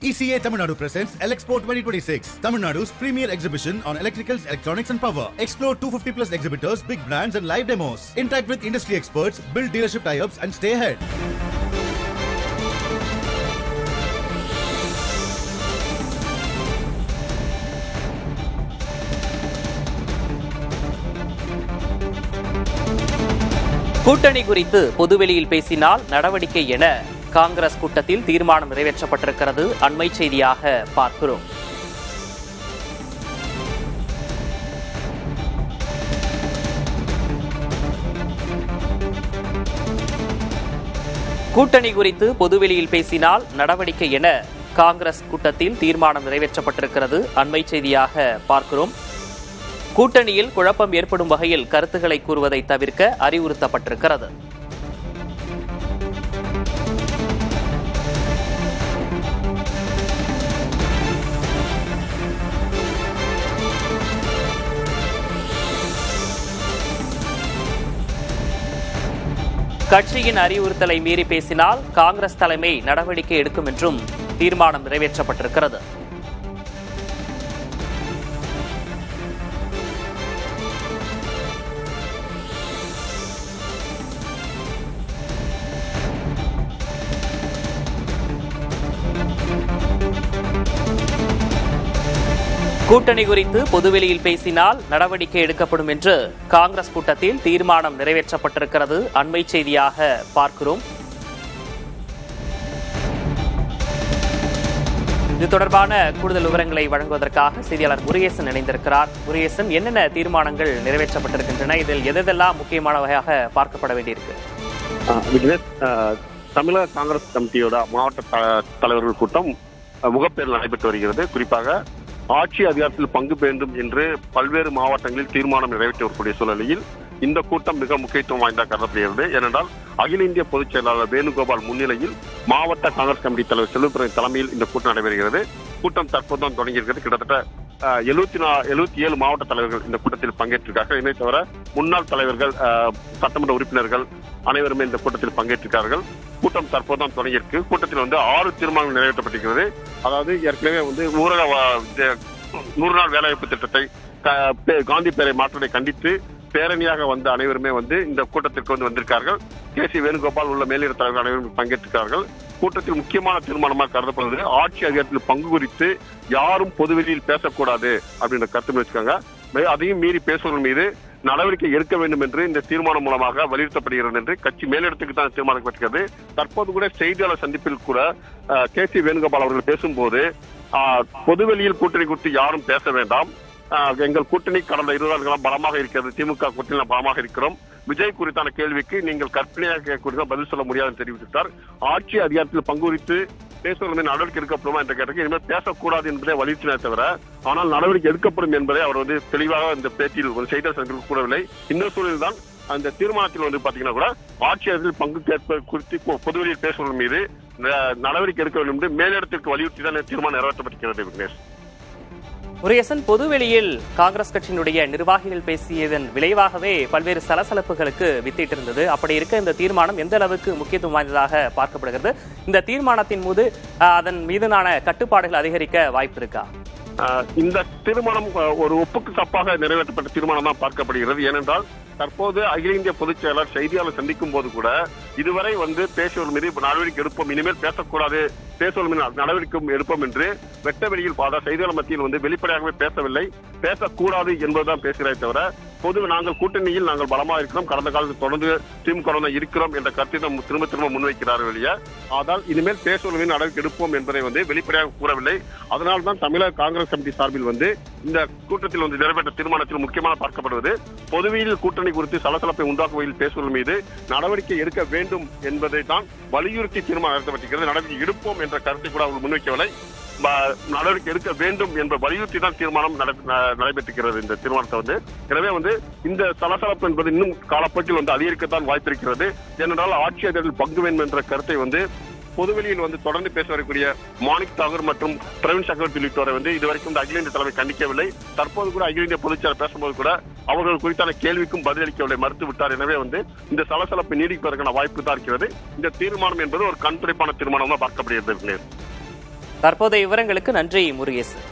ECA Tamil Nadu presents Elexpo 2026, Tamil Nadu's premier exhibition on electricals, electronics and power. Explore 250 plus exhibitors, big brands and live demos. Interact with industry experts, build dealership tie-ups and stay ahead. கூட்டணி குறித்து பொதுவெளியில் பேசினால் நடவடிக்கை என காங்கிரஸ் கூட்டத்தில் தீர்மானம் நிறைவேற்றப்பட்டிருக்கிறது. அண்மை செய்தியாக பார்க்கிறோம். கூட்டணி குறித்து பொதுவெளியில் பேசினால் நடவடிக்கை என காங்கிரஸ் கூட்டத்தில் தீர்மானம் நிறைவேற்றப்பட்டிருக்கிறது. அண்மை செய்தியாக பார்க்கிறோம். கூட்டணியில் குழப்பம் ஏற்படும் வகையில் கருத்துக்களை கூறுவதை தவிர்க்க அறிவுறுத்தப்பட்டிருக்கிறது. கட்சியின் அறிவுறுத்தலை மீறி பேசினால் காங்கிரஸ் தலைமை நடவடிக்கை எடுக்கும் என்றும் தீர்மானம் நிறைவேற்றப்பட்டிருக்கிறது. கூட்டணி குறித்து பொதுவெளியில் பேசினால் நடவடிக்கை எடுக்கப்படும் என்று காங்கிரஸ் கூட்டத்தில் தீர்மானம் நிறைவேற்றப்பட்டிருக்கிறது. அண்மை செய்தியாக பார்க்கிறோம். இது தொடர்பான கூடுதல் விவரங்களை வழங்குவதற்காக செய்தியாளர் முருகேசன் இணைந்திருக்கிறார். முருகேசன், என்னென்ன தீர்மானங்கள் நிறைவேற்றப்பட்டிருக்கின்றன? இதில் எதெல்லாம் முக்கியமான வகையாக பார்க்கப்பட வேண்டியிருக்கு? தமிழக காங்கிரஸ் கமிட்டியோட மாவட்ட தலைவர்கள் கூட்டம் முகப்பேரில் நடைபெற்று வருகிறது. குறிப்பாக ஆட்சி அதிகாரத்தில் பங்கு வேண்டும் என்று பல்வேறு மாவட்டங்களில் தீர்மானம் நிறைவேற்றி வரக்கூடிய சூழலில் இந்த கூட்டம் மிக முக்கியத்துவம் வாய்ந்ததாக கருதப்படுகிறது. ஏனென்றால் அகில இந்திய பொதுச் செயலாளர் வேணுகோபால் முன்னிலையில் மாவட்ட காங்கிரஸ் கமிட்டி தலைவர் செல்வபிரன் தலைமையில் இந்த கூட்டம் நடைபெறுகிறது. கூட்டம் தற்போதுதான் தொடங்கியிருக்கிறது. கிட்டத்தட்ட 77 மாவட்ட தலைவர்கள் இந்த கூட்டத்தில் பங்கேற்றிருக்கார்கள். இதை தவிர முன்னாள் தலைவர்கள், சட்டமன்ற உறுப்பினர்கள் அனைவருமே இந்த கூட்டத்தில் பங்கேற்றிருக்கார்கள். கூட்டம் தற்போதுதான் தொடங்கியிருக்கு. கூட்டத்தில் 6 தீர்மானங்கள் நிறைவேற்றப்பட்டிருக்கிறது. அதாவது ஏற்கனவே ஊரக 100 நாள் வேலைவாய்ப்பு திட்டத்தை காந்தி பெயரை மாற்றத்தை கண்டித்து பேரணியாக வந்த அனைவருமே இந்த கூட்டத்திற்கு வந்திருக்கார்கள். கே.சி. வேணுகோபால் உள்ள மேலிட தலைவர்கள் அனைவரும் பங்கேற்றிருக்கிறார்கள். கூட்டத்தில் முக்கியமான தீர்மானமாக கருதப்படுவது ஆட்சி அதிகாரத்தில் பங்கு குறித்து யாரும் பொதுவெளியில் பேசக்கூடாது அப்படின்ற கருத்து வச்சிருக்காங்க. அதையும் மீறி பேசுவதன் மீது நடவடிக்கை எடுக்க வேண்டும் என்று இந்த தீர்மானம் மூலமாக வலியுறுத்தப்படுகிறது என்று கட்சி மேலிடத்துக்கு தான் தீர்மானிக்கப்பட்டிருக்கிறது. தற்போது கூட செய்தியாளர் சந்திப்பில் கூட கே.சி. வேணுகோபால் அவர்கள் பேசும்போது பொதுவெளியில் கூட்டணி குறித்து யாரும் பேச வேண்டாம், எங்கள் கூட்டணி கடந்த 20 ஆண்டுகளாக பலமாக இருக்கிறது, திமுக கூட்டணி பலமாக இருக்கிறோம், விஜய் குறித்தான கேள்விக்கு நீங்கள் கற்பனையாக பதில் சொல்ல முடியாதுன்னு தெரிவித்தார். ஆட்சி அதிகாரத்தில் பங்கு குறித்து பேசுவதற்கு நடவடிக்கை எடுக்கப்படுமா என்ற கேட்டதுக்கு இனிமேல் பேசக்கூடாது என்பதை வலியுறுத்தினார் தவிர ஆனால் நடவடிக்கை எடுக்கப்படும் என்பதை அவர் தெளிவாக இந்த பேச்சில் ஒரு செய்தியாளர் சந்திப்பில் கூறவில்லை. இந்த சூழலில் தான் அந்த தீர்மானத்தில் பாத்தீங்கன்னா கூட ஆட்சி அதிகாரத்தில் பங்கு கேட்பது குறித்து பொதுவெளியில் பேசுவதன் மீது நடவடிக்கை எடுக்க வேண்டும் என்று மேலிடத்திற்கு வலியுறுத்தி தான் தீர்மானம் நிறைவேற்றப்பட்டிருக்கிறது. விக்னேஷ், முருகேசன், பொதுவெளியில் காங்கிரஸ் கட்சியினுடைய நிர்வாகிகள் பேசியதன் விளைவாகவே பல்வேறு சலசலப்புகளுக்கு வித்திட்டிருந்தது. அப்படி இருக்க இந்த தீர்மானம் எந்த அளவுக்கு முக்கியத்துவம் வாய்ந்ததாக பார்க்கப்படுகிறது? இந்த தீர்மானத்தின் மீது அதன் மீதான கட்டுப்பாடுகள் அதிகரிக்க வாய்ப்பு இருக்கா? இந்த தீர்மானம் ஒரு ஒப்புக்கு தப்பாக நிறைவேற்றப்பட்ட தீர்மானம் தான் பார்க்கப்படுகிறது. ஏனென்றால் தற்போது அகில இந்திய பொதுச் செயலாளர் செய்தியாளர் சந்திக்கும் போது கூட இதுவரை பேசுவோர் மீது நடவடிக்கை எடுப்போம், இனிமேல் பேசக்கூடாது, பேசுவோர் மீது நடவடிக்கை எடுப்போம் என்று வெட்ட வெளியில் செய்தியாளர் மத்தியில் வெளிப்படையாகவே பேசவில்லை. பேசக்கூடாது என்பதுதான் பேசுகிறதை தவிர நாங்கள் கூட்டணியில் நாங்கள் பலமாக இருக்கிறோம், கடந்த காலத்தில் தொடர்ந்து திமுக இருக்கிறோம் என்ற கருத்தை திரும்ப முன்வைக்கிறார்கள் வெளியே. ஆனால் இனிமேல் பேசுவோர் மீது நடவடிக்கை எடுப்போம் என்பதை வெளிப்படையாக கூறவில்லை. அதனால்தான் தமிழக காங்கிரஸ் கமிட்டி சார்பில் இந்த கூட்டத்தில் நிறைவேற்ற தீர்மானத்தில் முக்கியமாக பார்க்கப்படுவது பொதுவெளியில் கூட்டணி குறித்து சலசலப்பை உண்டாக்கும் வகையில் பேசுவதன் மீது நடவடிக்கை எடுக்க வேண்டும் என்பதை தான் வலியுறுத்தி தீர்மானம் நடத்தப்பட்டிருக்கிறது. நடவடிக்கை எடுப்போம் என்ற கருத்தை கூட அவர்கள் முன்வைக்கவில்லை. நடவடிக்கை எடுக்க வேண்டும் என்ற வலியுறுத்தி தான் தீர்மானம் நடைபெற்றிருக்கிறது. இந்த தீர்மானத்தை எனவே இந்த சலசலப்பு என்பது இன்னும் காலப்போக்கில் அதிகரிக்கத்தான் வாய்ப்பிருக்கிறது. ஏனென்றால் ஆட்சி அதிகாரத்தில் பங்கு வேண்டும் என்ற கருத்தை பொதுவெளியில் தொடர்ந்து பேச வரக்கூடிய மாணிக் தாகூர் மற்றும் பிரவீன் சக்கரவர்த்தி உள்ளிட்டோரை இதுவரைக்கும் அகில இந்திய தலைமை கண்டிக்கவில்லை. தற்போது கூட அகில இந்திய பொதுச்செயலாளர் பேசும்போது கூட அவர்கள் குறித்தான கேள்விக்கும் பதிலளிக்கவில்லை, மறுத்து விட்டார். எனவே இந்த சலசலப்பை நீடிப்பதற்கான வாய்ப்பு தான் இருக்கிறது. இந்த தீர்மானம் என்பது ஒரு கண்துடைப்பான தீர்மானம் தான் பார்க்கப்படுகிறது. தற்போதைய விவரங்களுக்கு நன்றி Murugesan.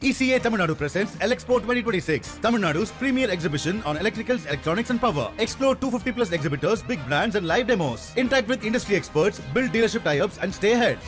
ECA Tamil Nadu presents Elexpo 2026, Tamil Nadu's premier exhibition on electricals, electronics and power. Explore 250 plus exhibitors, big brands and live demos. Interact with industry experts, build dealership tie-ups and stay ahead.